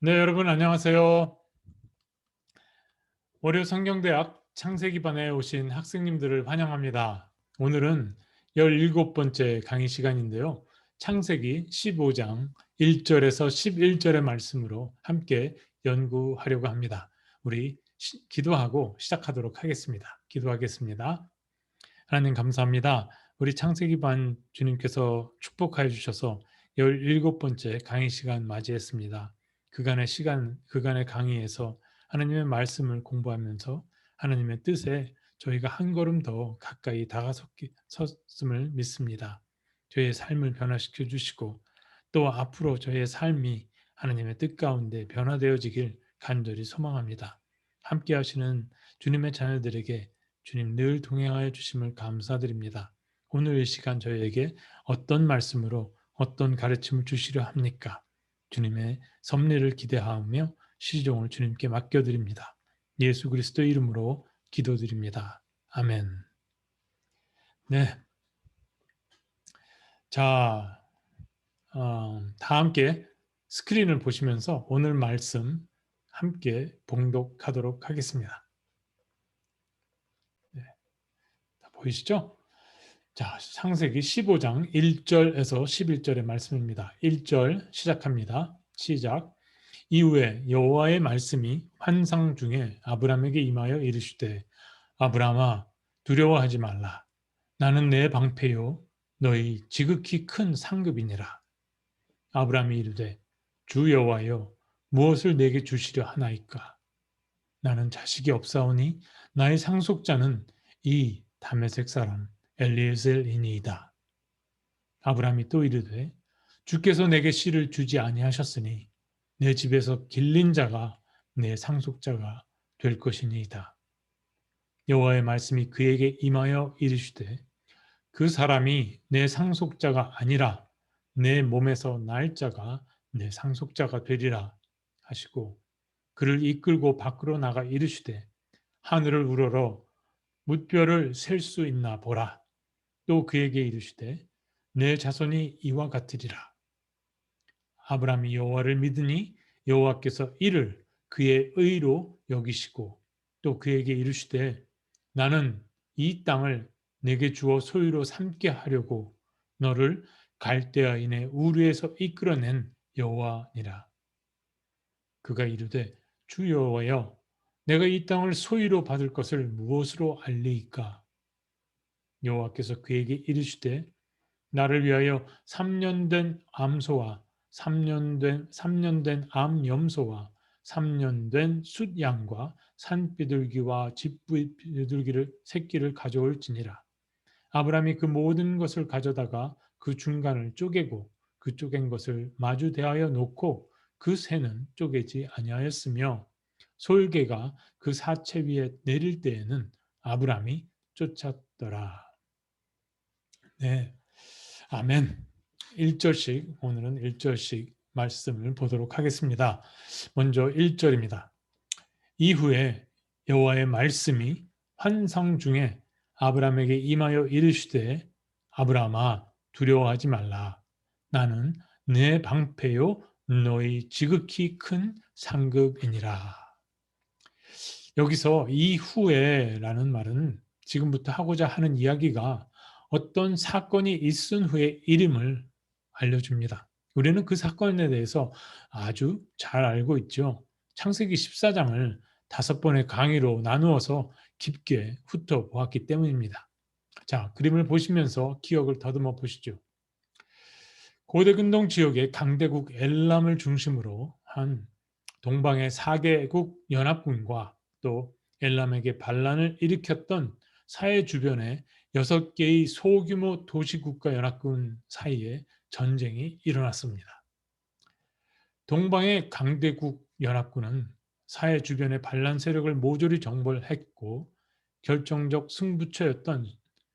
네, 여러분 안녕하세요. 월요 성경대학 창세기반에 오신 학생님들을 환영합니다. 오늘은 17번째 강의 시간인데요. 창세기 15장 1절에서 11절의 말씀으로 함께 연구하려고 합니다. 우리 기도하고 시작하도록 하겠습니다. 기도하겠습니다. 하나님 감사합니다. 우리 창세기반 주님께서 축복하여 주셔서 17번째 강의 시간 맞이했습니다. 그간의 강의에서 하나님의 말씀을 공부하면서 하나님의 뜻에 저희가 한 걸음 더 가까이 다가섰음을 믿습니다. 저희의 삶을 변화시켜 주시고 또 앞으로 저희의 삶이 하나님의 뜻 가운데 변화되어지길 간절히 소망합니다. 함께 하시는 주님의 자녀들에게 주님 늘 동행하여 주심을 감사드립니다. 오늘 이 시간 저희에게 어떤 말씀으로 어떤 가르침을 주시려 합니까? 주님의 섭리를 기대하며 시종을 주님께 맡겨드립니다. 예수 그리스도 이름으로 기도드립니다. 아멘. 네, 자, 다 함께 스크린을 보시면서 오늘 말씀 함께 봉독하도록 하겠습니다. 네, 다 보이시죠? 자, 창세기 15장 1절에서 11절의 말씀입니다. 1절 시작합니다. 시작. 이후에 여호와의 말씀이 환상 중에 아브라함에게 임하여 이르시되 아브라함아 두려워하지 말라. 나는 내 방패요 너희 지극히 큰 상급이니라. 아브라함이 이르되 주 여호와여 무엇을 내게 주시려 하나이까? 나는 자식이 없사오니 나의 상속자는 이 다메섹 사람 엘리에셀이니이다. 아브라함이 또 이르되 주께서 내게 씨를 주지 아니하셨으니 내 집에서 길린 자가 내 상속자가 될 것이니이다. 여호와의 말씀이 그에게 임하여 이르시되 그 사람이 내 상속자가 아니라 내 몸에서 날 자가 내 상속자가 되리라 하시고 그를 이끌고 밖으로 나가 이르시되 하늘을 우러러 뭇별을 셀 수 있나 보라. 또 그에게 이르시되 내 자손이 이와 같으리라. 아브라함이 여호와를 믿으니 여호와께서 이를 그의 의로 여기시고 또 그에게 이르시되 나는 이 땅을 내게 주어 소유로 삼게 하려고 너를 갈대아인의 우르에서 이끌어낸 여호와니라. 그가 이르되 주 여호와여 내가 이 땅을 소유로 받을 것을 무엇으로 알리이까? 여호와께서 그에게 이르시되 나를 위하여 3년 된 암소와 3년 된 암염소와 3년 된 숫양과 산비둘기와 집비둘기를 새끼를 가져올지니라. 아브라함이 그 모든 것을 가져다가 그 중간을 쪼개고 그 쪼갠 것을 마주 대하여 놓고 그 새는 쪼개지 아니하였으며 솔개가 그 사체 위에 내릴 때에는 아브라함이 쫓았더라. 네. 아멘. 1절씩 오늘은 1절씩 말씀을 보도록 하겠습니다. 먼저 1절입니다. 이후에 여호와의 말씀이 환상 중에 아브라함에게 임하여 이르시되 아브라함아 두려워하지 말라. 나는 내 방패요 너희 지극히 큰 상급이니라. 여기서 이후에라는 말은 지금부터 하고자 하는 이야기가 어떤 사건이 있은 후의 이름을 알려줍니다. 우리는 그 사건에 대해서 아주 잘 알고 있죠. 창세기 14장을 5번의 강의로 나누어서 깊게 훑어보았기 때문입니다. 자, 그림을 보시면서 기억을 더듬어 보시죠. 고대 근동 지역의 강대국 엘람을 중심으로 한 동방의 4개국 연합군과 또 엘람에게 반란을 일으켰던 사해 주변의 6개의 소규모 도시국가 연합군 사이에 전쟁이 일어났습니다. 동방의 강대국 연합군은 사해 주변의 반란 세력을 모조리 정벌했고 결정적 승부처였던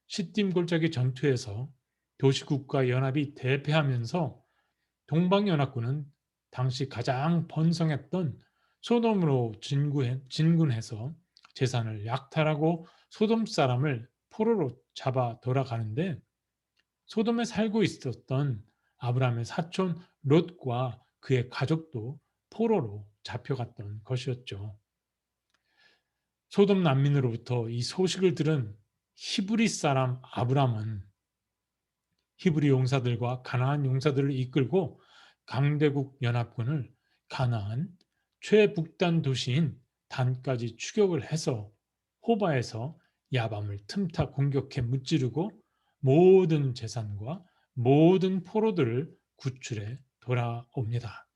시딤 골짜기 전투에서 도시국가 연합이 대패하면서 동방연합군은 당시 가장 번성했던 소돔으로 진군해서 재산을 약탈하고 소돔 사람을 포로로 잡아 돌아가는데 소돔에 살고 있었던 아브라함의 사촌 롯과 그의 가족도 포로로 잡혀갔던 것이었죠. 소돔 난민으로부터 이 소식을 들은 히브리 사람 아브람은 히브리 용사들과 가나안 용사들을 이끌고 강대국 연합군을 가나안 최북단 도시인 단까지 추격을 해서 호바에서 야밤을 틈타 공격해 무찌르고 모든 재산과 모든 포로들을 구출해 돌아옵니다.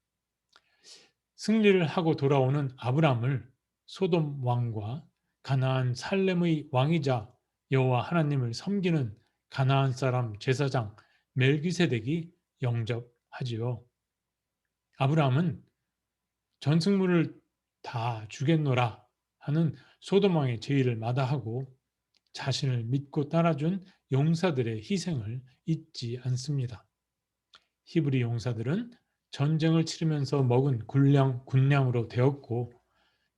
승리를 하고 돌아오는 아브람을 소돔 왕과 가나안 살렘의 왕이자 여호와 하나님을 섬기는 가나안 사람 제사장 멜기세덱이 영접하지요. 아브람은 전승물을 다 주겠노라 하는 소돔 왕의 제의를 마다하고 자신을 믿고 따라준 용사들의 희생을 잊지 않습니다. 히브리 용사들은 전쟁을 치르면서 먹은 군량으로 되었고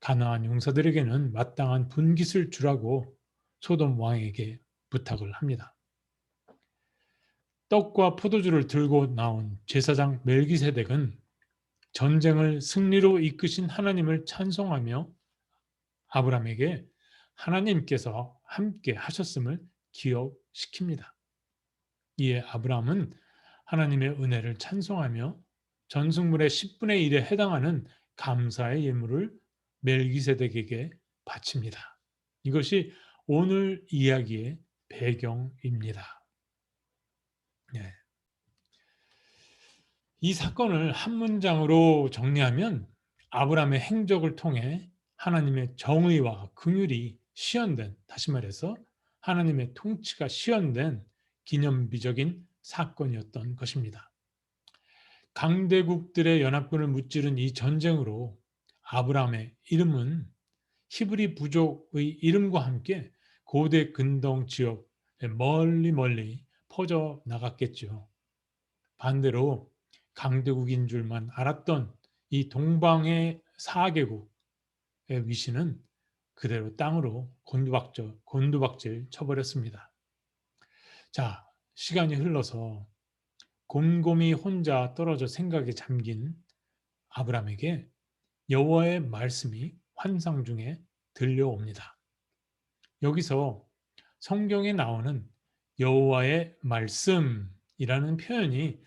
가나안 용사들에게는 마땅한 분깃을 주라고 소돔 왕에게 부탁을 합니다. 떡과 포도주를 들고 나온 제사장 멜기세덱은 전쟁을 승리로 이끄신 하나님을 찬송하며 아브람에게 하나님께서 함께 하셨음을 기억시킵니다. 이에 아브람은 하나님의 은혜를 찬송하며 전승물의 10분의 1에 해당하는 감사의 예물을 멜기세덱에게 바칩니다. 이것이 오늘 이야기의 배경입니다. 네. 이 사건을 한 문장으로 정리하면 아브람의 행적을 통해 하나님의 정의와 긍휼이 시연된, 다시 말해서 하나님의 통치가 시연된 기념비적인 사건이었던 것입니다. 강대국들의 연합군을 무찌른 이 전쟁으로 아브람의 이름은 히브리 부족의 이름과 함께 고대 근동 지역에 멀리 퍼져 나갔겠죠. 반대로 강대국인 줄만 알았던 이 동방의 4개국의 위신은 그대로 땅으로 곤두박질 쳐버렸습니다. 자, 시간이 흘러서 곰곰이 혼자 떨어져 생각에 잠긴 아브람에게 여호와의 말씀이 환상 중에 들려옵니다. 여기서 성경에 나오는 여호와의 말씀이라는 표현이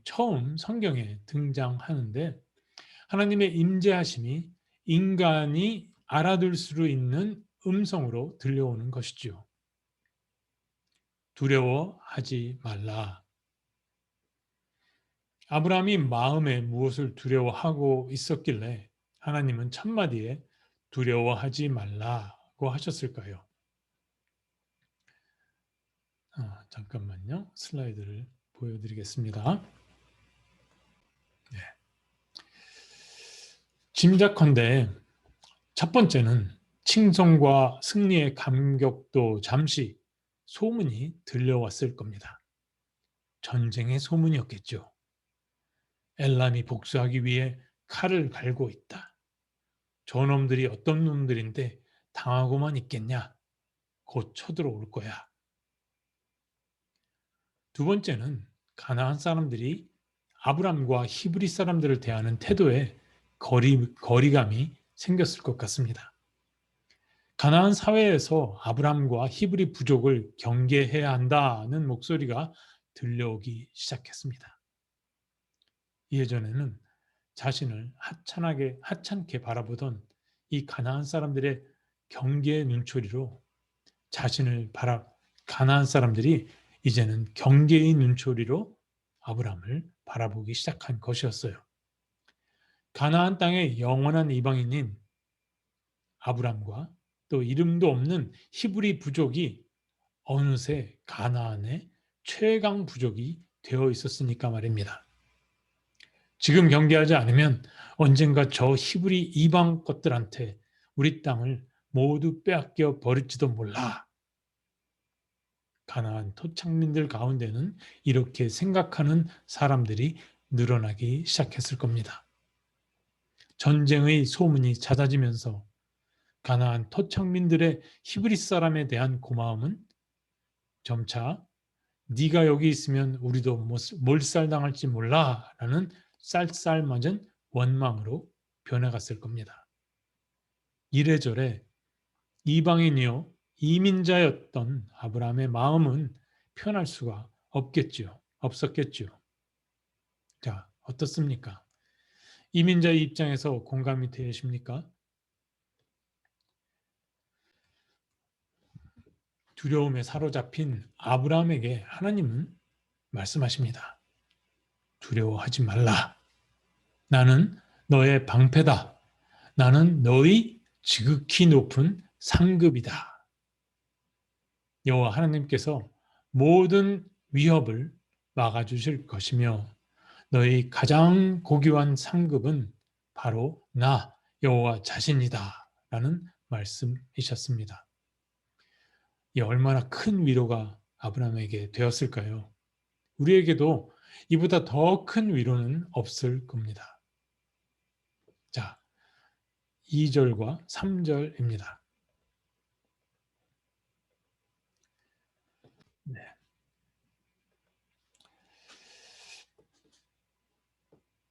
처음 성경에 등장하는데 하나님의 임재하심이 인간이 알아들 수 있는 음성으로 들려오는 것이죠. 두려워하지 말라. 아브라함이 마음에 무엇을 두려워하고 있었길래 하나님은 첫마디에 두려워하지 말라고 하셨을까요? 잠깐만요. 슬라이드를 보여드리겠습니다. 네. 짐작컨대 첫 번째는 칭송과 승리의 감격도 잠시 소문이 들려왔을 겁니다. 전쟁의 소문이었겠죠. 엘람이 복수하기 위해 칼을 갈고 있다. 저놈들이 어떤 놈들인데 당하고만 있겠냐? 곧 쳐들어올 거야. 두 번째는 가나안 사람들이 아브람과 히브리 사람들을 대하는 태도에 거리감이 생겼을 것 같습니다. 가나안 사회에서 아브람과 히브리 부족을 경계해야 한다는 목소리가 들려오기 시작했습니다. 예전에는 자신을 하찮게 바라보던 이 가나안 사람들의 경계의 눈초리로 가나안 사람들이 이제는 경계의 눈초리로 아브람을 바라보기 시작한 것이었어요. 가나안 땅의 영원한 이방인인 아브람과 또 이름도 없는 히브리 부족이 어느새 가나안의 최강 부족이 되어 있었으니까 말입니다. 지금 경계하지 않으면 언젠가 저 히브리 이방 것들한테 우리 땅을 모두 빼앗겨 버릴지도 몰라. 가나안 토착민들 가운데는 이렇게 생각하는 사람들이 늘어나기 시작했을 겁니다. 전쟁의 소문이 잦아지면서 가나안 토착민들의 히브리 사람에 대한 고마움은 점차 네가 여기 있으면 우리도 몰살당할지 몰라 라는 쌀쌀맞은 원망으로 변해갔을 겁니다. 이래저래 이방인이요 이민자였던 아브라함의 마음은 편할 수가 없었겠죠. 자, 어떻습니까? 이민자의 입장에서 공감이 되십니까? 두려움에 사로잡힌 아브라함에게 하나님은 말씀하십니다. 두려워하지 말라. 나는 너의 방패다. 나는 너의 지극히 높은 상급이다. 여호와 하나님께서 모든 위협을 막아주실 것이며 너의 가장 고귀한 상급은 바로 나 여호와 자신이다 라는 말씀이셨습니다. 이 얼마나 큰 위로가 아브라함에게 되었을까요? 우리에게도 이보다 더 큰 위로는 없을 겁니다. 자, 2절과 3절입니다. 네.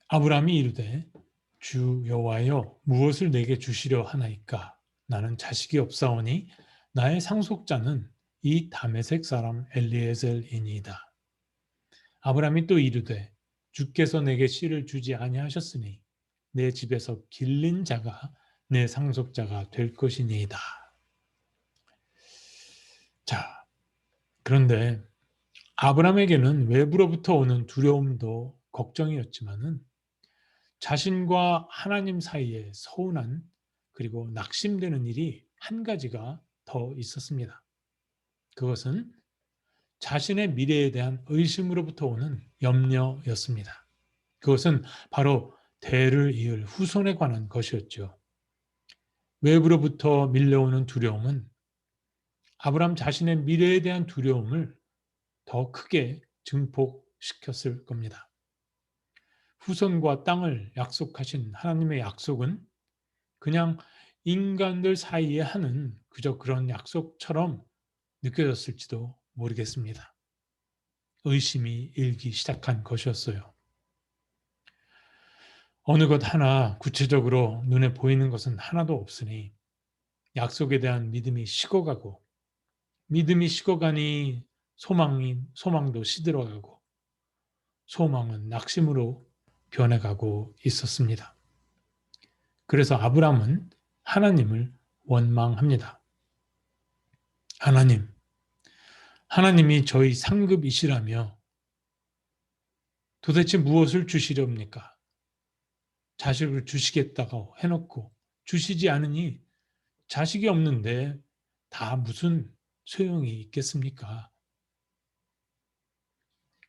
아브라함이 이르되 주 여호와여 무엇을 내게 주시려 하나이까? 나는 자식이 없사오니 나의 상속자는 이 다메섹 사람 엘리에셀이니이다. 아브라함이 또 이르되 주께서 내게 씨를 주지 아니하셨으니 내 집에서 길린 자가 내 상속자가 될 것이니이다. 자, 그런데 아브라함에게는 외부로부터 오는 두려움도 걱정이었지만은 자신과 하나님 사이에 서운한 그리고 낙심되는 일이 한 가지가 더 있었습니다. 그것은 자신의 미래에 대한 의심으로부터 오는 염려였습니다. 그것은 바로 대를 이을 후손에 관한 것이었죠. 외부로부터 밀려오는 두려움은 아브라함 자신의 미래에 대한 두려움을 더 크게 증폭시켰을 겁니다. 후손과 땅을 약속하신 하나님의 약속은 그냥 인간들 사이에 하는 그저 그런 약속처럼 느껴졌을지도 모르겠습니다. 의심이 일기 시작한 것이었어요. 어느 것 하나 구체적으로 눈에 보이는 것은 하나도 없으니 약속에 대한 믿음이 식어가고 믿음이 식어가니 소망도 시들어가고 소망은 낙심으로 변해가고 있었습니다. 그래서 아브라함은 하나님을 원망합니다. 하나님이 저희 상급이시라며 도대체 무엇을 주시렵니까? 자식을 주시겠다고 해놓고 주시지 않으니 자식이 없는데 다 무슨 소용이 있겠습니까?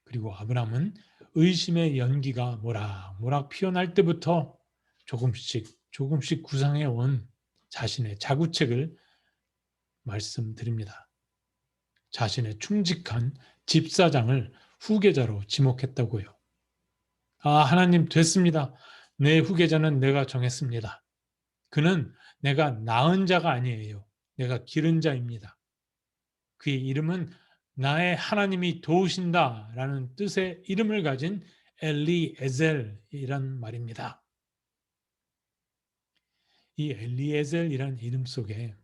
그리고 아브라함은 의심의 연기가 모락모락 피어날 때부터 조금씩 구상해 온 자신의 자구책을 말씀드립니다. 자신의 충직한 집사장을 후계자로 지목했다고요. 하나님 됐습니다. 내 후계자는 내가 정했습니다. 그는 내가 낳은 자가 아니에요. 내가 기른 자입니다. 그의 이름은 나의 하나님이 도우신다라는 뜻의 이름을 가진 엘리에셀이란 말입니다. 이 엘리에셀이란 이름 속에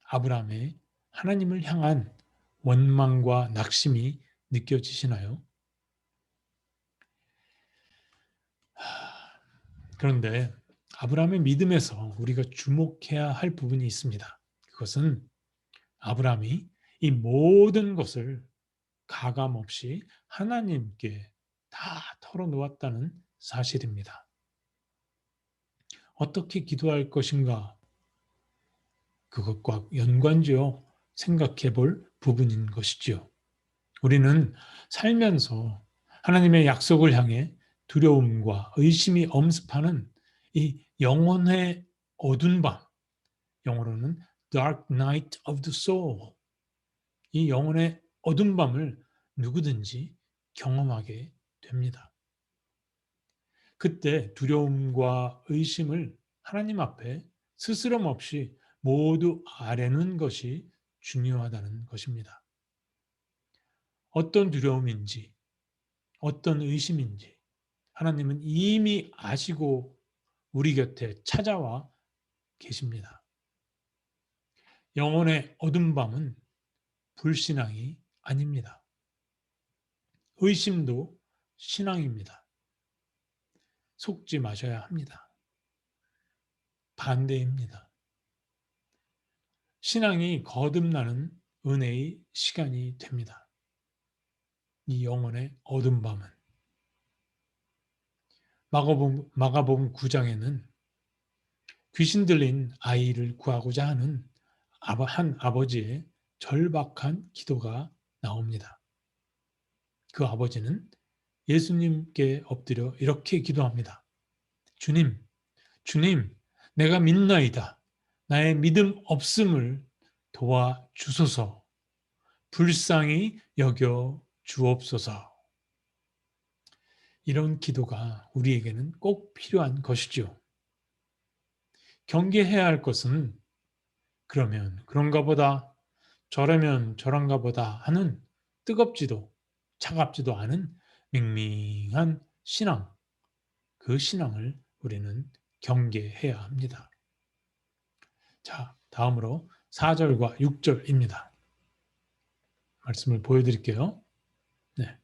아브라함의 하나님을 향한 원망과 낙심이 느껴지시나요? 그런데 아브라함의 믿음에서 우리가 주목해야 할 부분이 있습니다. 그것은 아브라함이 이 모든 것을 가감없이 하나님께 다 털어놓았다는 사실입니다. 어떻게 기도할 것인가? 그것과 연관지어 생각해 볼 부분인 것이지요. 우리는 살면서 하나님의 약속을 향해 두려움과 의심이 엄습하는 이 영혼의 어두운 밤, 영어로는 Dark Night of the Soul, 이 영혼의 어두운 밤을 누구든지 경험하게 됩니다. 그때 두려움과 의심을 하나님 앞에 스스럼 없이 모두 아뢰는 것이 중요하다는 것입니다. 어떤 두려움인지, 어떤 의심인지 하나님은 이미 아시고 우리 곁에 찾아와 계십니다. 영혼의 어둠 밤은 불신앙이 아닙니다. 의심도 신앙입니다. 속지 마셔야 합니다. 반대입니다. 신앙이 거듭나는 은혜의 시간이 됩니다. 이 영혼의 어둠 밤은 마가복음 9장에는 귀신 들린 아이를 구하고자 하는 한 아버지의 절박한 기도가 나옵니다. 그 아버지는 예수님께 엎드려 이렇게 기도합니다. 주님, 내가 믿나이다. 나의 믿음 없음을 도와주소서. 불쌍히 여겨 주옵소서. 이런 기도가 우리에게는 꼭 필요한 것이죠. 경계해야 할 것은 그러면 그런가 보다, 저러면 저런가 보다 하는 뜨겁지도 차갑지도 않은 밍밍한 신앙, 그 신앙을 우리는 경계해야 합니다. 자, 다음으로 4절과 6절입니다. 말씀을 보여드릴게요. 네.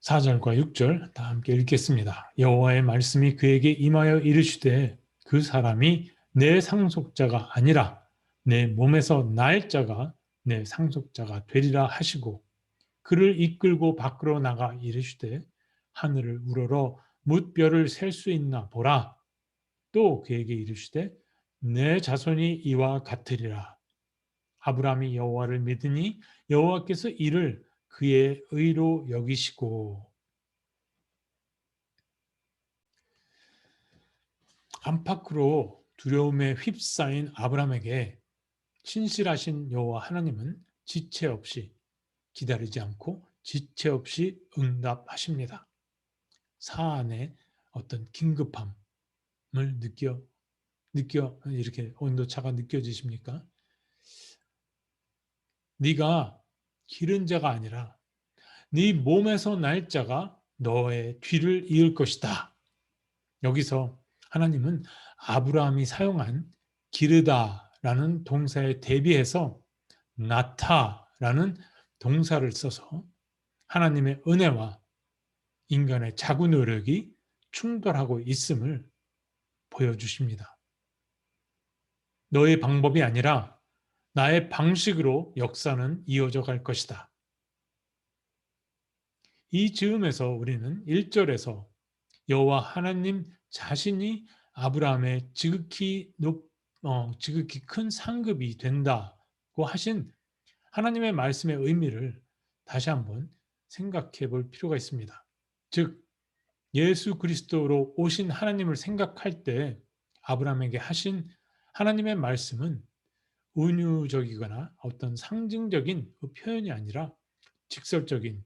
4절과 6절 다 함께 읽겠습니다. 여호와의 말씀이 그에게 임하여 이르시되 그 사람이 내 상속자가 아니라 내 몸에서 날 자가 내 상속자가 되리라 하시고 그를 이끌고 밖으로 나가 이르시되 하늘을 우러러 뭇별을 셀 수 있나 보라. 또 그에게 이르시되 내 자손이 이와 같으리라. 아브라함이 여호와를 믿으니 여호와께서 이를 그의 의로 여기시고. 안팎으로 두려움에 휩싸인 아브라함에게 신실하신 여호와 하나님은 지체 없이 기다리지 않고 지체 없이 응답하십니다. 사안의 어떤 긴급함을 느껴 이렇게 온도차가 느껴지십니까? 네가 기른 자가 아니라 네 몸에서 날 자가 너의 뒤를 이을 것이다. 여기서 하나님은 아브라함이 사용한 기르다라는 동사에 대비해서 나타라는 동사를 써서 하나님의 은혜와 인간의 자구 노력이 충돌하고 있음을 보여주십니다. 너의 방법이 아니라 나의 방식으로 역사는 이어져 갈 것이다. 이 즈음에서 우리는 1절에서 여호와 하나님 자신이 아브라함의 지극히 큰 상급이 된다고 하신 하나님의 말씀의 의미를 다시 한번 생각해 볼 필요가 있습니다. 즉 예수 그리스도로 오신 하나님을 생각할 때 아브라함에게 하신 하나님의 말씀은 은유적이거나 어떤 상징적인 그 표현이 아니라 직접적인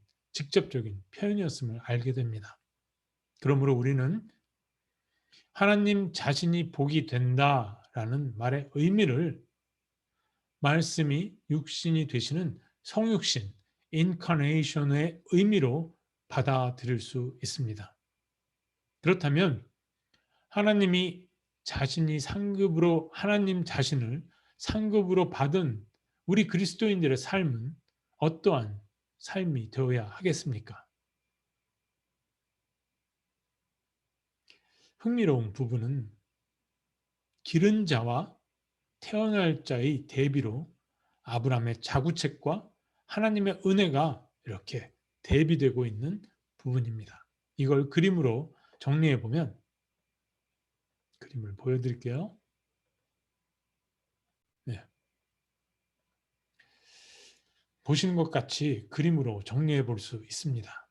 표현이었음을 알게 됩니다. 그러므로 우리는 하나님 자신이 복이 된다라는 말의 의미를 말씀이 육신이 되시는 성육신, 인카네이션의 의미로 받아들일 수 있습니다. 그렇다면 하나님이 자신이 상급으로 하나님 자신을 상급으로 받은 우리 그리스도인들의 삶은 어떠한 삶이 되어야 하겠습니까? 흥미로운 부분은 기른 자와 태어날 자의 대비로 아브라함의 자구책과 하나님의 은혜가 이렇게 대비되고 있는 부분입니다. 이걸 그림으로 정리해 보면 그림을 보여드릴게요. 네. 보시는 것 같이 그림으로 정리해 볼 수 있습니다.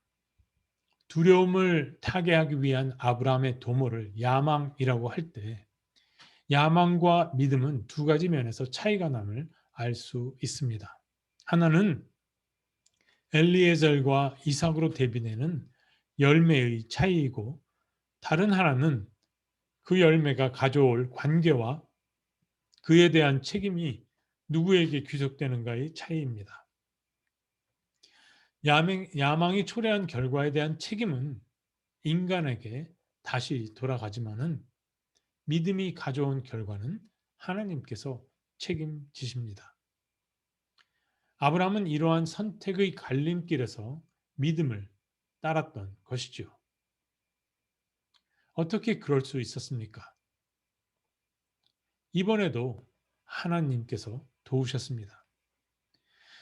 두려움을 타개하기 위한 아브라함의 도모를 야망이라고 할 때 야망과 믿음은 두 가지 면에서 차이가 남을 알 수 있습니다. 하나는 엘리에젤과 이삭으로 대비되는 열매의 차이이고 다른 하나는 그 열매가 가져올 관계와 그에 대한 책임이 누구에게 귀속되는가의 차이입니다. 야망이 초래한 결과에 대한 책임은 인간에게 다시 돌아가지만은 믿음이 가져온 결과는 하나님께서 책임지십니다. 아브라함은 이러한 선택의 갈림길에서 믿음을 따랐던 것이죠. 어떻게 그럴 수 있었습니까? 이번에도 하나님께서 도우셨습니다.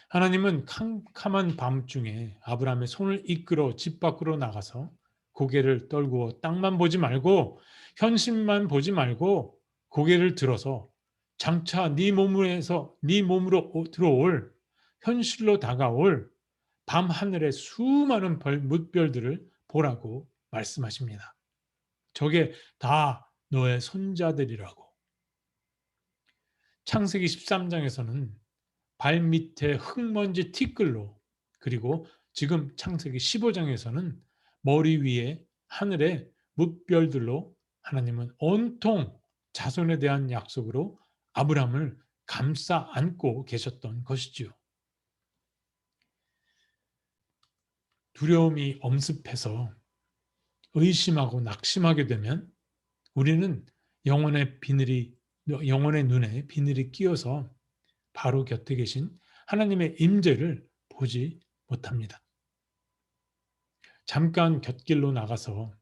하나님은 캄캄한 밤중에 아브라함의 손을 이끌어 집 밖으로 나가서 고개를 떨구어 땅만 보지 말고 현실만 보지 말고 고개를 들어서 장차 네 몸으로 들어올 현실로 다가올 밤 하늘의 수많은 뭇별들을 보라고 말씀하십니다. 저게 다 너의 손자들이라고. 창세기 13장에서는 발밑에 흙먼지 티끌로, 그리고 지금 창세기 15장에서는 머리 위에 하늘의 뭇별들로 하나님은 온통 자손에 대한 약속으로 아브라함을 감싸 안고 계셨던 것이지요. 두려움이 엄습해서 의심하고 낙심하게 되면 우리는 영혼의 눈에 비늘이 끼어서 바로 곁에 계신 하나님의 임재를 보지 못합니다. 잠깐 곁길로 나가서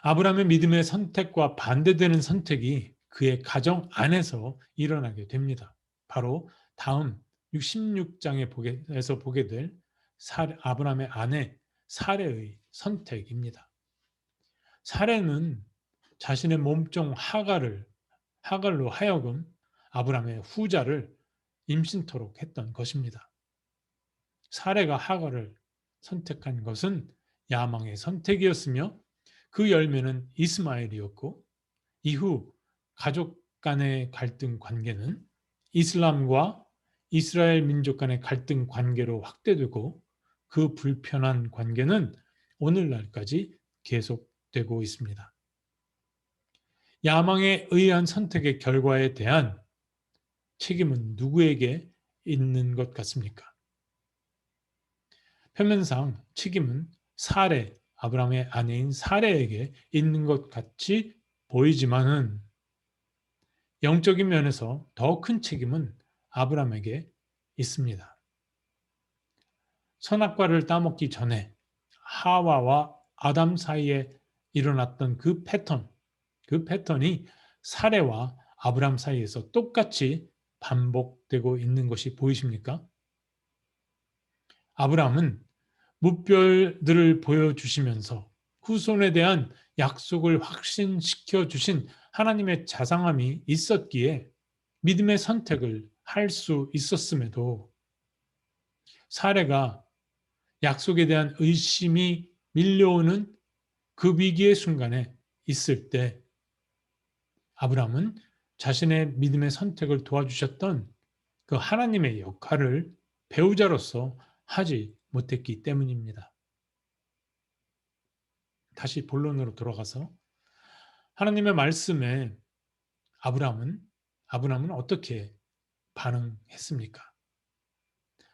아브라함의 믿음의 선택과 반대되는 선택이 그의 가정 안에서 일어나게 됩니다. 바로 다음 16장에서 보게 될 아브라함의 아내 사레의 선택입니다. 사레는 자신의 몸종 하갈로 하여금 아브라함의 후자를 임신토록 했던 것입니다. 사레가 하갈을 선택한 것은 야망의 선택이었으며 그 열매는 이스마엘이었고, 이후 가족 간의 갈등 관계는 이슬람과 이스라엘 민족 간의 갈등 관계로 확대되고, 그 불편한 관계는 오늘날까지 계속되고 있습니다. 야망에 의한 선택의 결과에 대한 책임은 누구에게 있는 것 같습니까? 표면상 책임은 아브라함의 아내인 사레에게 있는 것 같이 보이지만은 영적인 면에서 더 큰 책임은 아브라함에게 있습니다. 선악과를 따먹기 전에 하와와 아담 사이에 일어났던 그 패턴이 사레와 아브라함 사이에서 똑같이 반복되고 있는 것이 보이십니까? 아브라함은 뭇별들을 보여주시면서 후손에 대한 약속을 확신시켜 주신 하나님의 자상함이 있었기에 믿음의 선택을 할 수 있었음에도, 사례가 약속에 대한 의심이 밀려오는 그 위기의 순간에 있을 때 아브라함은 자신의 믿음의 선택을 도와주셨던 그 하나님의 역할을 배우자로서 하지 못했기 때문입니다. 다시 본론으로 돌아가서 하나님의 말씀에 아브라함은 어떻게 반응했습니까?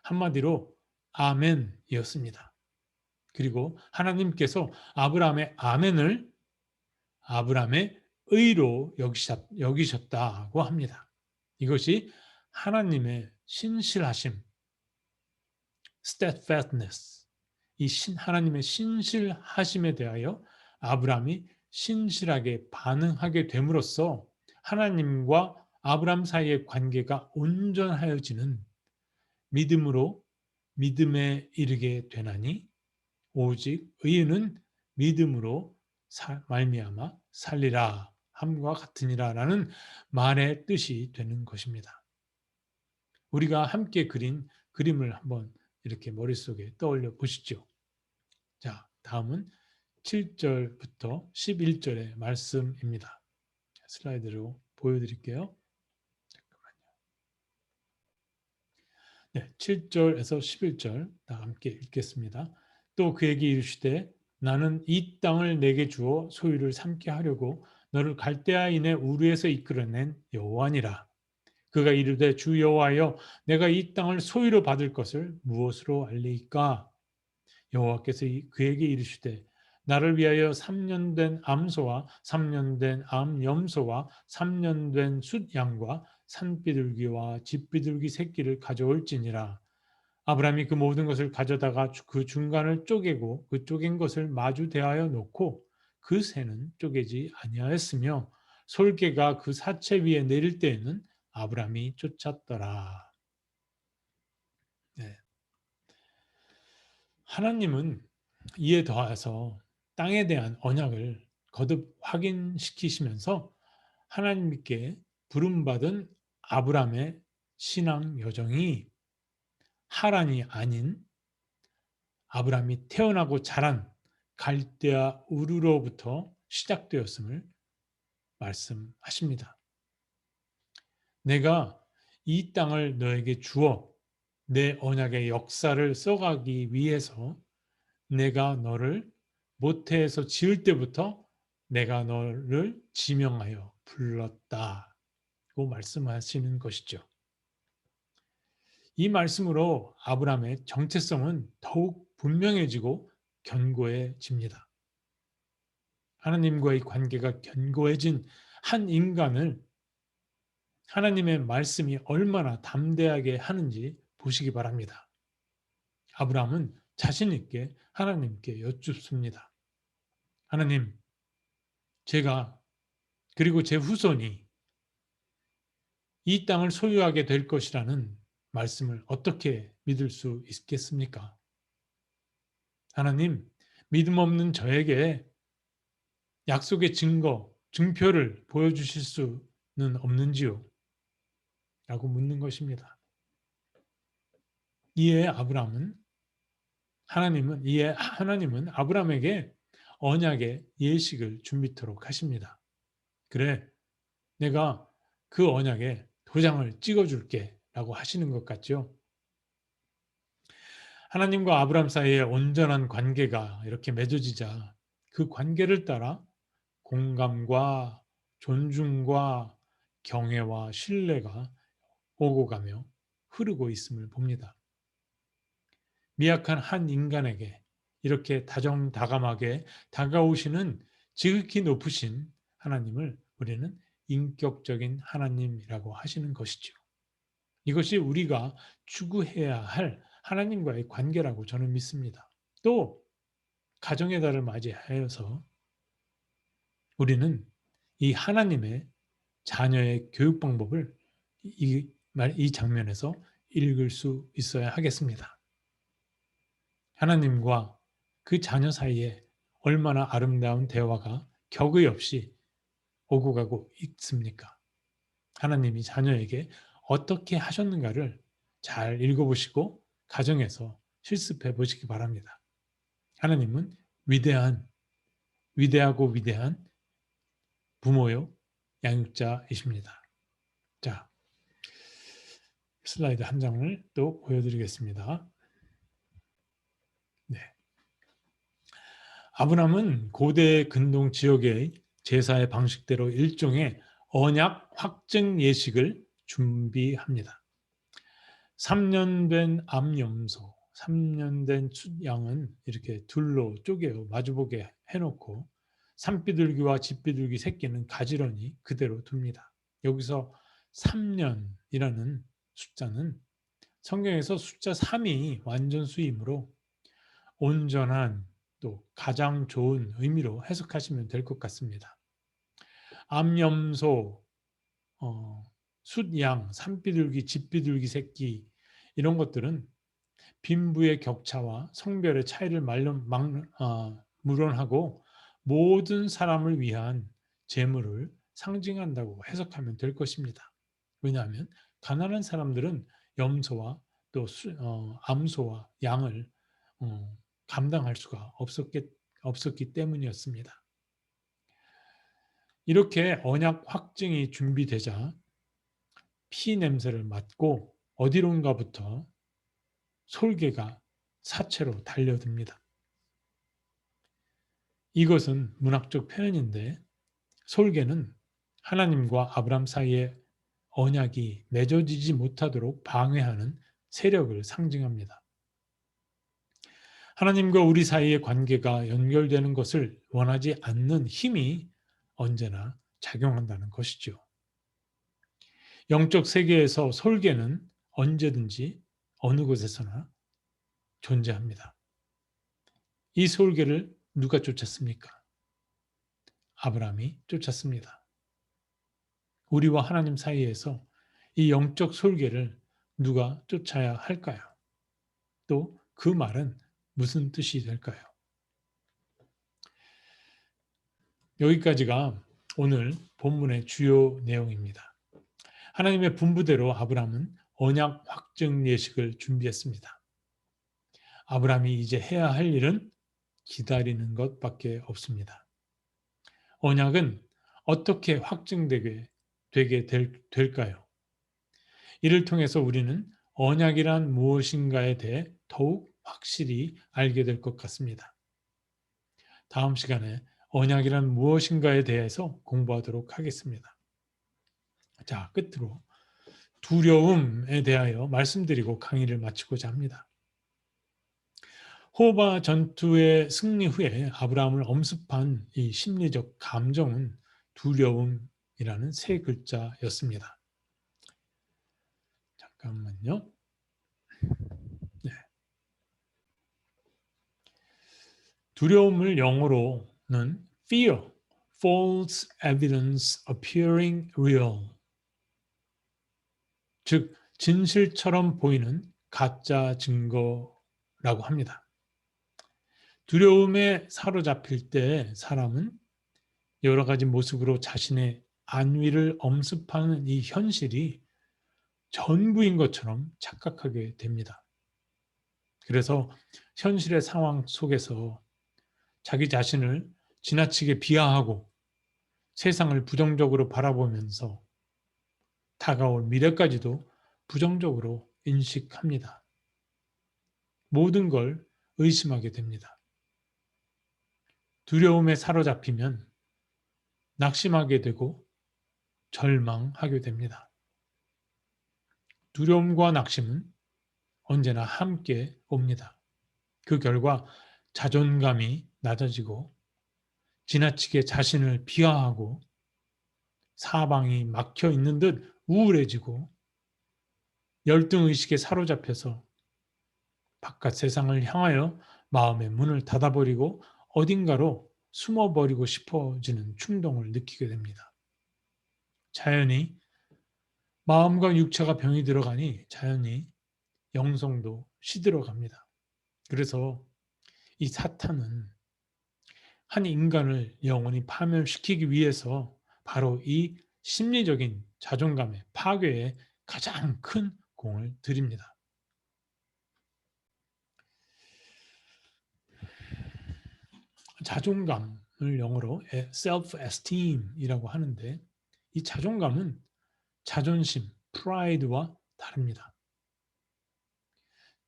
한마디로 아멘이었습니다. 그리고 하나님께서 아브라함의 아멘을 아브라함의 의로 여기셨다고 합니다. 이것이 하나님의 신실하심, steadfastness, 하나님의 신실하심에 대하여 아브라함이 신실하게 반응하게 됨으로써 하나님과 아브라함 사이의 관계가 온전하여지는 믿음에 이르게 되나니 오직 의인은 믿음으로 말미암아 살리라 함과 같으니라라는 말의 뜻이 되는 것입니다. 우리가 함께 그린 그림을 한번 이렇게 머릿속에 떠올려 보시죠. 자, 다음은 7절부터 11절의 말씀입니다. 슬라이드로 보여드릴게요. 잠깐만요. 네, 7절에서 11절 다 함께 읽겠습니다. 또 그에게 이르시되 나는 이 땅을 내게 주어 소유를 삼게 하려고 너를 갈대아인의 우르에서 이끌어낸 여호와니라. 그가 이르되 주 여호와여 내가 이 땅을 소유로 받을 것을 무엇으로 알리이까? 여호와께서 그에게 이르시되 나를 위하여 3년 된 암소와 3년 된 암염소와 3년 된 숫양과 산비둘기와 집비둘기 새끼를 가져올지니라. 아브라함이 그 모든 것을 가져다가 그 중간을 쪼개고 그 쪼갠 것을 마주 대하여 놓고 그 새는 쪼개지 아니하였으며 솔개가 그 사체 위에 내릴 때에는 아브라함이 쫓았더라. 네. 하나님은 이에 더해서 땅에 대한 언약을 거듭 확인시키시면서 하나님께 부름받은 아브라함의 신앙 여정이 하란이 아닌 아브라함이 태어나고 자란 갈대아 우르로부터 시작되었음을 말씀하십니다. 내가 이 땅을 너에게 주어 내 언약의 역사를 써가기 위해서 내가 너를 모태에서 지을 때부터 내가 너를 지명하여 불렀다고 말씀하시는 것이죠. 이 말씀으로 아브라함의 정체성은 더욱 분명해지고 견고해집니다. 하나님과의 관계가 견고해진 한 인간을 하나님의 말씀이 얼마나 담대하게 하는지 보시기 바랍니다. 아브라함은 자신 있게 하나님께 여쭙습니다. 하나님, 제가 그리고 제 후손이 이 땅을 소유하게 될 것이라는 말씀을 어떻게 믿을 수 있겠습니까? 하나님, 믿음 없는 저에게 약속의 증거, 증표를 보여주실 수는 없는지요? 라고 묻는 것입니다. 이에 하나님은 아브라함에게 언약의 예식을 준비토록 하십니다. 그래, 내가 그 언약에 도장을 찍어줄게 라고 하시는 것 같죠? 하나님과 아브라함 사이에 온전한 관계가 이렇게 맺어지자 그 관계를 따라 공감과 존중과 경애와 신뢰가 오고 가며 흐르고 있음을 봅니다. 미약한 한 인간에게 이렇게 다정다감하게 다가오시는 지극히 높으신 하나님을 우리는 인격적인 하나님이라고 하시는 것이죠. 이것이 우리가 추구해야 할 하나님과의 관계라고 저는 믿습니다. 또 가정의 달을 맞이하여서 우리는 이 하나님의 자녀의 교육 방법을 이 장면에서 읽을 수 있어야 하겠습니다. 하나님과 그 자녀 사이에 얼마나 아름다운 대화가 격의 없이 오고 가고 있습니까? 하나님이 자녀에게 어떻게 하셨는가를 잘 읽어보시고 가정에서 실습해 보시기 바랍니다. 하나님은 위대하고 위대한 부모요, 양육자이십니다. 자, 슬라이드 한 장을 또 보여드리겠습니다. 네. 아브라함은 고대 근동 지역의 제사의 방식대로 일종의 언약 확증 예식을 준비합니다. 3년 된 암염소, 3년 된 숫양은 이렇게 둘로 쪼개어 마주보게 해놓고 산비둘기와 집비둘기 새끼는 가지런히 그대로 둡니다. 여기서 3년이라는 숫자는 성경에서 숫자 3이 완전수이므로 온전한 또 가장 좋은 의미로 해석하시면 될 것 같습니다. 암염소, 숫양, 산비둘기, 집비둘기 새끼 이런 것들은 빈부의 격차와 성별의 차이를 물론하고 모든 사람을 위한 재물을 상징한다고 해석하면 될 것입니다. 왜냐하면 가난한 사람들은 염소와 또 암소와 양을 감당할 수가 없었기 때문이었습니다. 이렇게 언약 확증이 준비되자 피 냄새를 맡고 어디론가부터 솔개가 사체로 달려듭니다. 이것은 문학적 표현인데 솔개는 하나님과 아브람 사이에 언약이 맺어지지 못하도록 방해하는 세력을 상징합니다. 하나님과 우리 사이의 관계가 연결되는 것을 원하지 않는 힘이 언제나 작용한다는 것이죠. 영적 세계에서 솔개는 언제든지 어느 곳에서나 존재합니다. 이 솔개를 누가 쫓았습니까? 아브라함이 쫓았습니다. 우리와 하나님 사이에서 이 영적 솔개를 누가 쫓아야 할까요? 또 그 말은 무슨 뜻이 될까요? 여기까지가 오늘 본문의 주요 내용입니다. 하나님의 분부대로 아브라함은 언약 확증 예식을 준비했습니다. 아브라함이 이제 해야 할 일은 기다리는 것밖에 없습니다. 언약은 어떻게 확증되게 될까요? 이를 통해서 우리는 언약이란 무엇인가에 대해 더욱 확실히 알게 될 것 같습니다. 다음 시간에 언약이란 무엇인가에 대해서 공부하도록 하겠습니다. 자, 끝으로 두려움에 대하여 말씀드리고 강의를 마치고자 합니다. 호바 전투의 승리 후에 아브라함을 엄습한 이 심리적 감정은 두려움이라는 세 글자였습니다. 잠깐만요. 네. 두려움을 영어로는 fear, false evidence appearing real. 즉, 진실처럼 보이는 가짜 증거라고 합니다. 두려움에 사로잡힐 때 사람은 여러 가지 모습으로 자신의 안위를 엄습하는 이 현실이 전부인 것처럼 착각하게 됩니다. 그래서 현실의 상황 속에서 자기 자신을 지나치게 비하하고 세상을 부정적으로 바라보면서 다가올 미래까지도 부정적으로 인식합니다. 모든 걸 의심하게 됩니다. 두려움에 사로잡히면 낙심하게 되고 절망하게 됩니다. 두려움과 낙심은 언제나 함께 옵니다. 그 결과 자존감이 낮아지고 지나치게 자신을 비하하고 사방이 막혀 있는 듯 우울해지고 열등의식에 사로잡혀서 바깥 세상을 향하여 마음의 문을 닫아버리고 어딘가로 숨어버리고 싶어지는 충동을 느끼게 됩니다. 자연히 마음과 육체가 병이 들어가니 자연히 영성도 시들어갑니다. 그래서 이 사탄은 한 인간을 영원히 파멸시키기 위해서 바로 이 심리적인 자존감의 파괴에 가장 큰 공을 들입니다. 자존감을 영어로 self-esteem이라고 하는데 이 자존감은 자존심, pride와 다릅니다.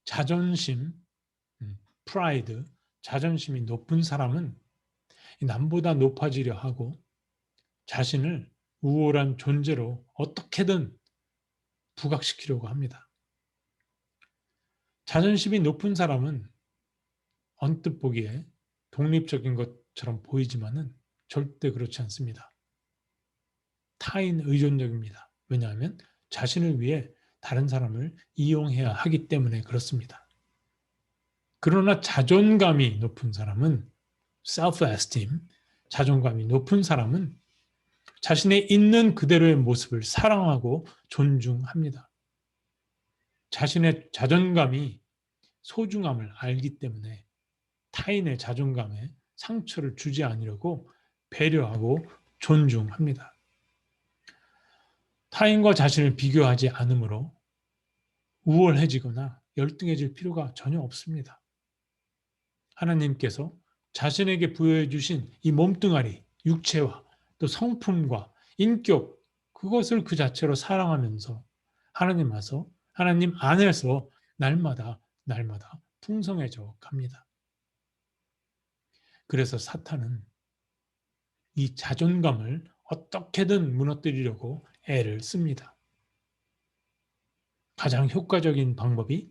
자존심, pride, 자존심이 높은 사람은 남보다 높아지려 하고 자신을 우월한 존재로 어떻게든 부각시키려고 합니다. 자존심이 높은 사람은 언뜻 보기에 독립적인 것처럼 보이지만은 절대 그렇지 않습니다. 타인 의존적입니다. 왜냐하면 자신을 위해 다른 사람을 이용해야 하기 때문에 그렇습니다. 그러나 자존감이 높은 사람은 self-esteem, 자존감이 높은 사람은 자신의 있는 그대로의 모습을 사랑하고 존중합니다. 자신의 자존감이 소중함을 알기 때문에 타인의 자존감에 상처를 주지 않으려고 배려하고 존중합니다. 타인과 자신을 비교하지 않으므로 우월해지거나 열등해질 필요가 전혀 없습니다. 하나님께서 자신에게 부여해 주신 이 몸뚱아리, 육체와 또 성품과 인격, 그것을 그 자체로 사랑하면서 하나님 안에서 날마다 풍성해져 갑니다. 그래서 사탄은 이 자존감을 어떻게든 무너뜨리려고 애를 씁니다. 가장 효과적인 방법이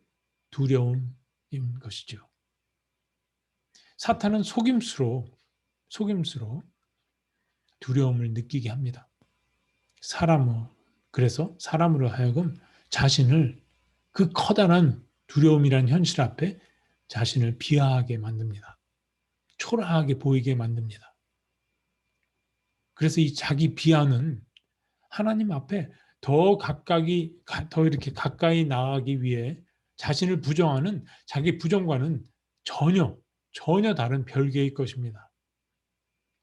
두려움인 것이죠. 사탄은 속임수로 두려움을 느끼게 합니다. 그래서 사람으로 하여금 자신을 그 커다란 두려움이란 현실 앞에 자신을 비하하게 만듭니다. 초라하게 보이게 만듭니다. 그래서 이 자기 비하는 하나님 앞에 더 이렇게 가까이 나가기 위해 자신을 부정하는 자기 부정과는 전혀 다른 별개의 것입니다.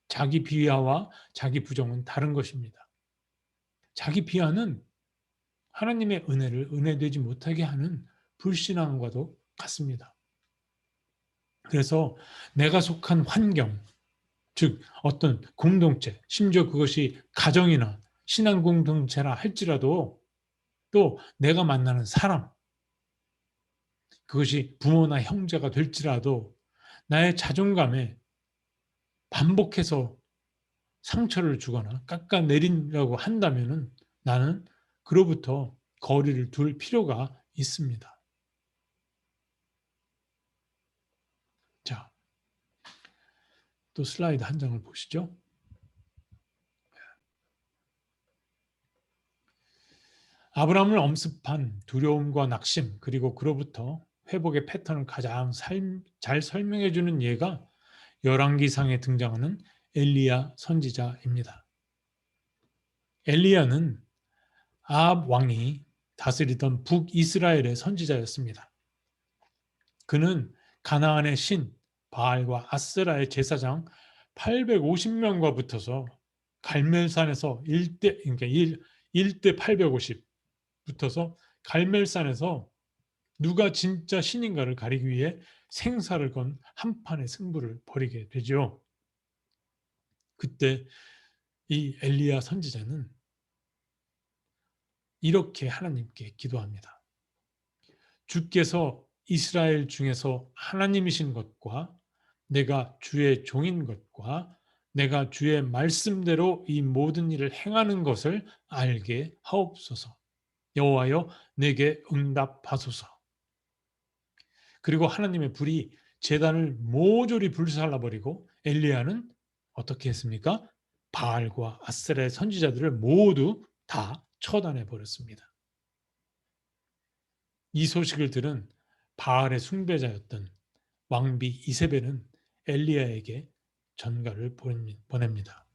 자기 비하와 자기 부정은 다른 것입니다. 자기 비하는 하나님의 은혜를 은혜되지 못하게 하는 불신앙과도 같습니다. 그래서 내가 속한 환경, 즉 어떤 공동체, 심지어 그것이 가정이나 신앙 공동체라 할지라도 또 내가 만나는 사람, 그것이 부모나 형제가 될지라도 나의 자존감에 반복해서 상처를 주거나 깎아내리려고 한다면 나는 그로부터 거리를 둘 필요가 있습니다. 자, 또 슬라이드 한 장을 보시죠. 아브라함을 엄습한 두려움과 낙심, 그리고 그로부터 회복의 패턴을 가장 잘 설명해 주는 예가 열왕기상에 등장하는 엘리야 선지자입니다. 엘리야는 아합 왕이 다스리던 북이스라엘의 선지자였습니다. 그는 가나안의 신 바알과 아스라의 제사장 850명과 붙어서 갈멜산에서 1대 850 붙어서 갈멜산에서 누가 진짜 신인가를 가리기 위해 생사를 건 한판의 승부를 벌이게 되죠. 그때 이 엘리야 선지자는 이렇게 하나님께 기도합니다. 주께서 이스라엘 중에서 하나님이신 것과 내가 주의 종인 것과 내가 주의 말씀대로 이 모든 일을 행하는 것을 알게 하옵소서. 여호와여 내게 응답하소서. 그리고 하나님의 불이 제단을 모조리 불살라버리고 엘리야는 어떻게 했습니까? 바알과 아스라의 선지자들을 모두 다 처단해 버렸습니다. 이 소식을 들은 바알의 숭배자였던 왕비 이세벨은 엘리야에게 전가를 보냅니다.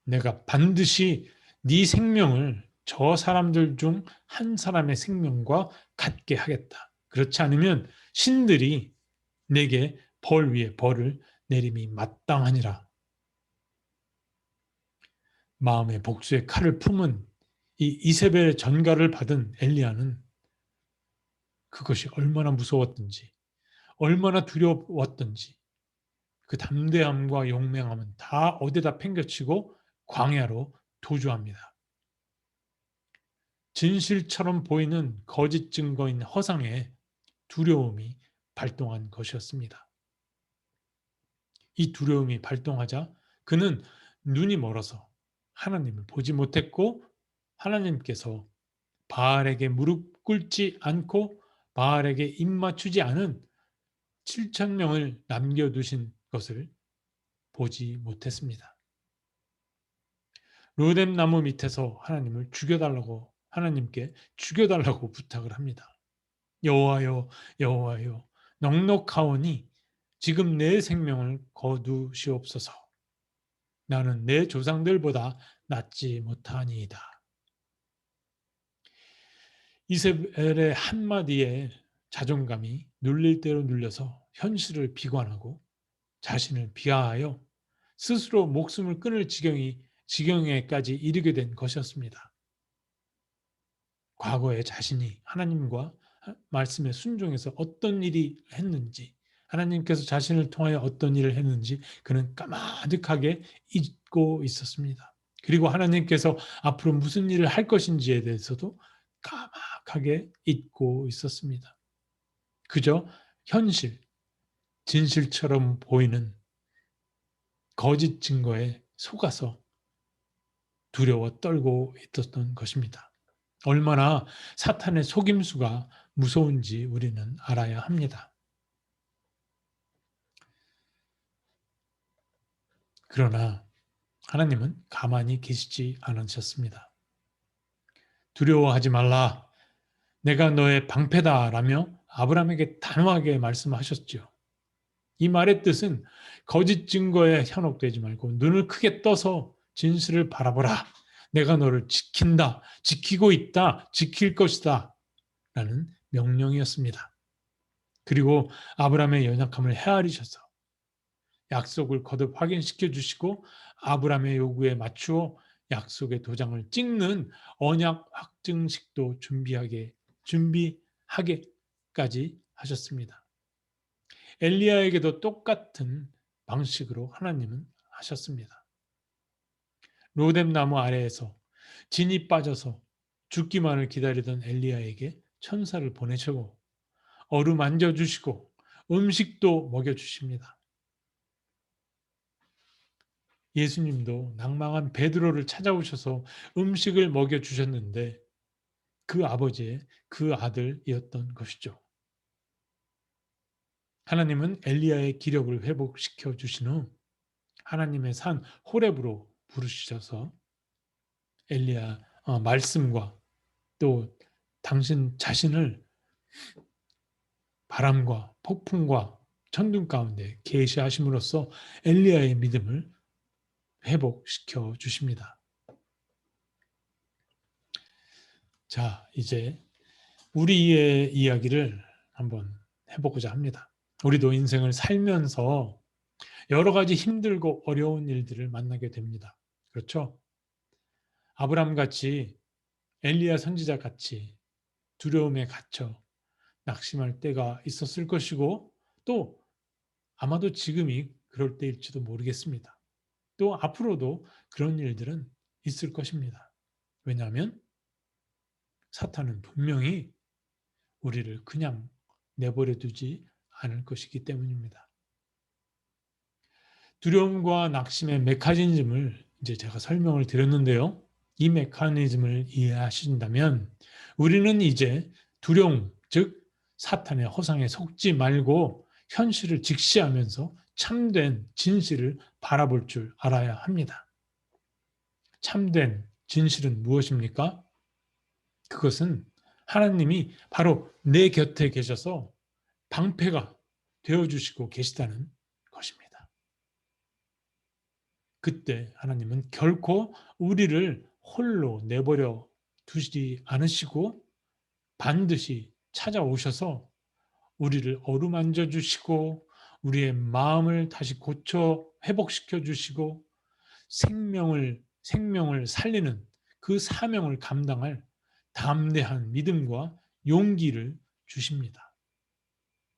내가 반드시 네 생명을 저 사람들 중 한 사람의 생명과 같게 하겠다. 그렇지 않으면 신들이 내게 벌 위에 벌을 내림이 마땅하니라. 마음의 복수의 칼을 품은 이 이세벨의 전가를 받은 엘리야는 그것이 얼마나 무서웠던지, 얼마나 두려웠던지 그 담대함과 용맹함은 다 어디다 팽겨치고 광야로 도주합니다. 진실처럼 보이는 거짓 증거인 허상에 두려움이 발동한 것이었습니다. 이 두려움이 발동하자 그는 눈이 멀어서 하나님을 보지 못했고 하나님께서 바알에게 무릎 꿇지 않고 바알에게 입 맞추지 않은 7천 명을 남겨두신 것을 보지 못했습니다. 로뎀 나무 밑에서 하나님께 죽여달라고 부탁을 합니다. 여호와여 여호와여 넉넉하오니 지금 내 생명을 거두시옵소서. 나는 내 조상들보다 낫지 못하니이다. 이세벨의 한마디에 자존감이 눌릴 대로 눌려서 현실을 비관하고 자신을 비하하여 스스로 목숨을 끊을 지경에까지 이르게 된 것이었습니다. 과거에 자신이 하나님과 말씀에 순종해서 어떤 일이 했는지, 하나님께서 자신을 통하여 어떤 일을 했는지 그는 까마득하게 잊고 있었습니다. 그리고 하나님께서 앞으로 무슨 일을 할 것인지에 대해서도 까맣게 잊고 있었습니다. 그저 현실, 진실처럼 보이는 거짓 증거에 속아서 두려워 떨고 있었던 것입니다. 얼마나 사탄의 속임수가 무서운지 우리는 알아야 합니다. 그러나 하나님은 가만히 계시지 않으셨습니다. 두려워하지 말라. 내가 너의 방패다 라며 아브라함에게 단호하게 말씀하셨죠. 이 말의 뜻은 거짓 증거에 현혹되지 말고 눈을 크게 떠서 진실을 바라보라. 내가 너를 지킨다. 지키고 있다. 지킬 것이다. 라는 명령이었습니다. 그리고 아브라함의 연약함을 헤아리셔서 약속을 거듭 확인시켜 주시고 아브라함의 요구에 맞추어 약속의 도장을 찍는 언약 확증식도 준비하게까지 하셨습니다. 엘리야에게도 똑같은 방식으로 하나님은 하셨습니다. 로뎀 나무 아래에서 진이 빠져서 죽기만을 기다리던 엘리야에게 천사를 보내시고 어루만져 주시고 음식도 먹여 주십니다. 예수님도 낭망한 베드로를 찾아오셔서 음식을 먹여 주셨는데 그 아버지의 그 아들이었던 것이죠. 하나님은 엘리야의 기력을 회복시켜 주신 후 하나님의 산 호렙으로 부르셔서 엘리야 말씀과 또 당신 자신을 바람과 폭풍과 천둥 가운데 계시하심으로써 엘리야의 믿음을 회복시켜 주십니다. 자, 이제 우리의 이야기를 한번 해보고자 합니다. 우리도 인생을 살면서 여러 가지 힘들고 어려운 일들을 만나게 됩니다. 그렇죠? 아브라함 같이 엘리야 선지자 같이 두려움에 갇혀 낙심할 때가 있었을 것이고 또 아마도 지금이 그럴 때일지도 모르겠습니다. 또 앞으로도 그런 일들은 있을 것입니다. 왜냐하면 사탄은 분명히 우리를 그냥 내버려 두지 않을 것이기 때문입니다. 두려움과 낙심의 메커니즘을 이제 제가 설명을 드렸는데요. 이 메커니즘을 이해하신다면 우리는 이제 두려움, 즉 사탄의 허상에 속지 말고 현실을 직시하면서 참된 진실을 바라볼 줄 알아야 합니다. 참된 진실은 무엇입니까? 그것은 하나님이 바로 내 곁에 계셔서 방패가 되어주시고 계시다는 것입니다. 그때 하나님은 결코 우리를 홀로 내버려 두지 않으시고 반드시 찾아오셔서 우리를 어루만져 주시고 우리의 마음을 다시 고쳐 회복시켜 주시고 생명을 살리는 그 사명을 감당할 담대한 믿음과 용기를 주십니다.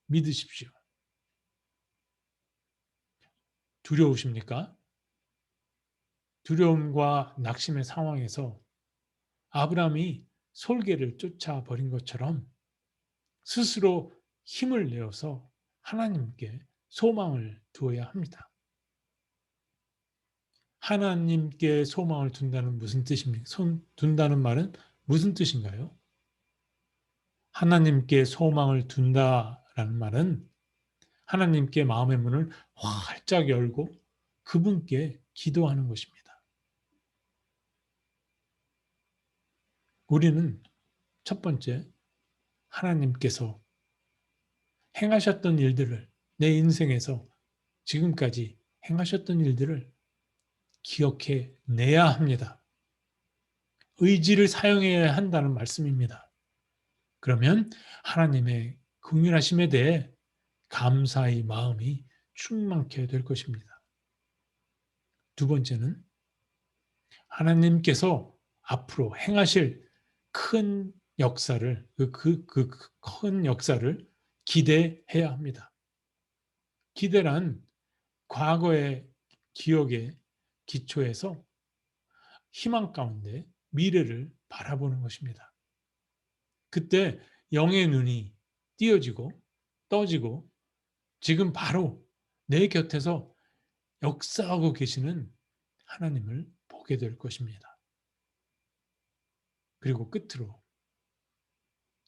믿으십시오. 두려우십니까? 두려움과 낙심의 상황에서 아브라함이 솔개를 쫓아버린 것처럼 스스로 힘을 내어서 하나님께 소망을 두어야 합니다. 하나님께 소망을 둔다는 무슨 뜻입니까? 둔다는 말은 무슨 뜻인가요? 하나님께 소망을 둔다라는 말은 하나님께 마음의 문을 활짝 열고 그분께 기도하는 것입니다. 우리는 첫 번째 하나님께서 행하셨던 일들을 내 인생에서 지금까지 행하셨던 일들을 기억해 내야 합니다. 의지를 사용해야 한다는 말씀입니다. 그러면 하나님의 긍휼하심에 대해 감사의 마음이 충만케 될 것입니다. 두 번째는 하나님께서 앞으로 행하실 큰 역사를 큰 역사를 기대해야 합니다. 기대란 과거의 기억에 기초해서 희망 가운데 미래를 바라보는 것입니다. 그때 영의 눈이 띄어지고 떠지고 지금 바로 내 곁에서 역사하고 계시는 하나님을 보게 될 것입니다. 그리고 끝으로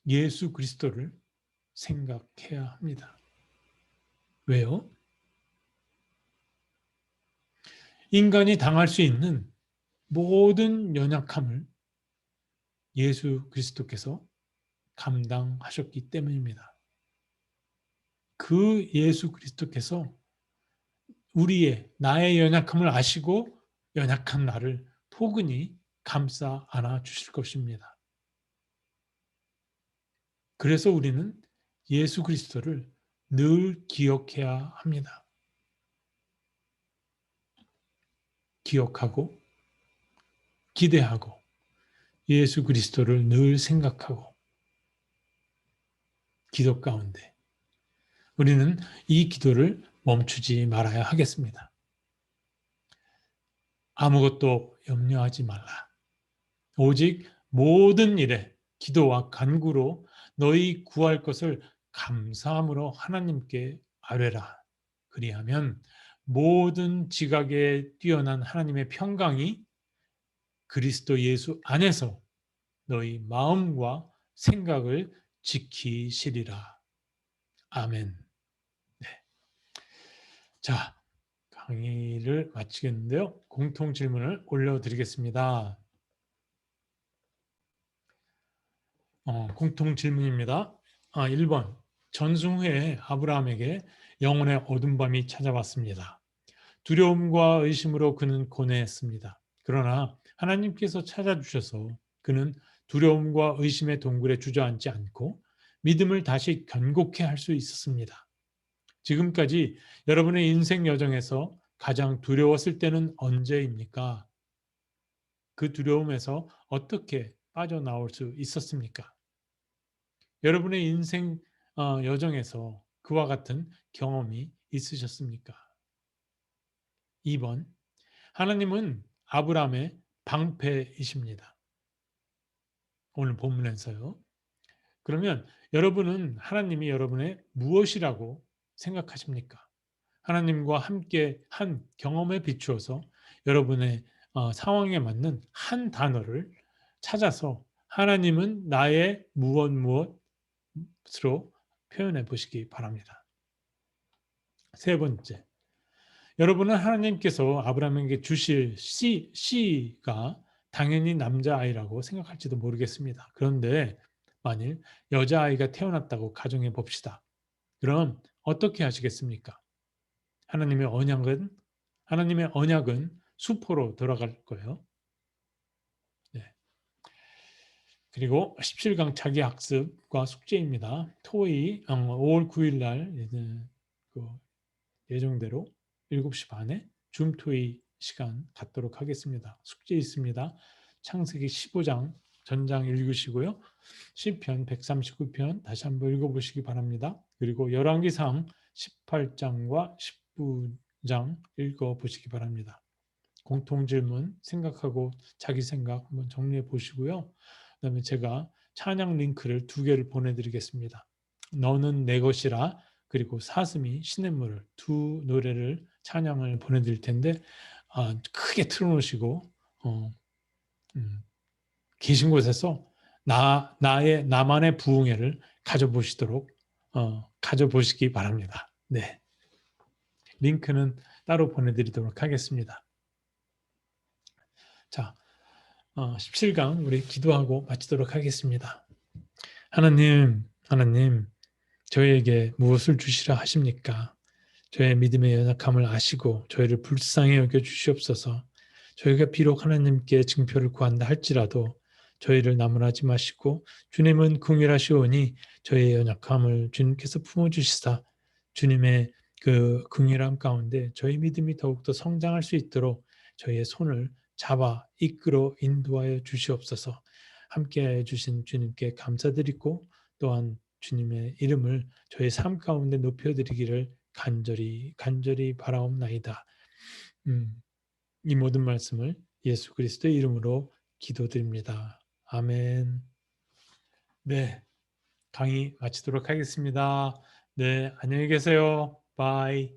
예수 그리스도를 생각해야 합니다. 왜요? 인간이 당할 수 있는 모든 연약함을 예수 그리스도께서 감당하셨기 때문입니다. 그 예수 그리스도께서 나의 연약함을 아시고 연약한 나를 포근히 감싸 안아 주실 것입니다. 그래서 우리는 예수 그리스도를 늘 기억해야 합니다. 기억하고 기대하고 예수 그리스도를 늘 생각하고 기도 가운데 우리는 이 기도를 멈추지 말아야 하겠습니다. 아무것도 염려하지 말라. 오직 모든 일에 기도와 간구로 너희 구할 것을 감사함으로 하나님께 아뢰라. 그리하면 모든 지각에 뛰어난 하나님의 평강이 그리스도 예수 안에서 너희 마음과 생각을 지키시리라. 아멘. 네. 자, 강의를 마치겠는데요. 공통 질문을 올려드리겠습니다. 공통 질문입니다. 1번. 전승 후에 아브라함에게 영혼의 어둠 밤이 찾아왔습니다. 두려움과 의심으로 그는 고뇌했습니다. 그러나 하나님께서 찾아주셔서 그는 두려움과 의심의 동굴에 주저앉지 않고 믿음을 다시 견고케 할 수 있었습니다. 지금까지 여러분의 인생 여정에서 가장 두려웠을 때는 언제입니까? 그 두려움에서 어떻게 빠져나올 수 있었습니까? 여러분의 인생 여정에서 그와 같은 경험이 있으셨습니까? 2번, 하나님은 아브라함의 방패이십니다. 오늘 본문에서요. 그러면 여러분은 하나님이 여러분의 무엇이라고 생각하십니까? 하나님과 함께 한 경험에 비추어서 여러분의 상황에 맞는 한 단어를 찾아서 하나님은 나의 무엇으로 표현해 보시기 바랍니다. 세 번째, 여러분은 하나님께서 아브라함에게 주실 씨가 당연히 남자아이라고 생각할지도 모르겠습니다. 그런데 만일 여자아이가 태어났다고 가정해 봅시다. 그럼 어떻게 하시겠습니까? 하나님의 언약은 수포로 돌아갈 거예요. 네. 그리고 17강 자기학습과 숙제입니다. 토의 5월 9일 날 예정대로 7시 반에 줌 토의 시간 갖도록 하겠습니다. 숙제 있습니다. 창세기 15장 전장 읽으시고요. 시편 139편 다시 한번 읽어보시기 바랍니다. 그리고 열왕기상 18장과 19장 읽어보시기 바랍니다. 공통질문 생각하고 자기 생각 한번 정리해 보시고요. 그다음에 제가 찬양 링크를 2개를 보내드리겠습니다. 너는 내 것이라 그리고 사슴이 시냇물을 두 노래를 찬양을 보내드릴 텐데 크게 틀어놓으시고 계신 곳에서 나만의 부흥회를 가져보시기 바랍니다. 네, 링크는 따로 보내드리도록 하겠습니다. 자, 17강 우리 기도하고 마치도록 하겠습니다. 하나님, 저희에게 무엇을 주시라 하십니까? 저의 믿음의 연약함을 아시고 저희를 불쌍히 여겨 주시옵소서. 저희가 비록 하나님께 증표를 구한다 할지라도 저희를 나무라지 마시고 주님은 긍휼하시오니 저희의 연약함을 주님께서 품어주시사 주님의 그 긍휼함 가운데 저희 믿음이 더욱더 성장할 수 있도록 저희의 손을 잡아 이끌어 인도하여 주시옵소서. 함께하여 주신 주님께 감사드리고 또한 주님의 이름을 저희 삶 가운데 높여드리기를 간절히 바라옵나이다. 이 모든 말씀을 예수 그리스도의 이름으로 기도드립니다. 아멘. 네, 강의 마치도록 하겠습니다. 네, 안녕히 계세요. 바이.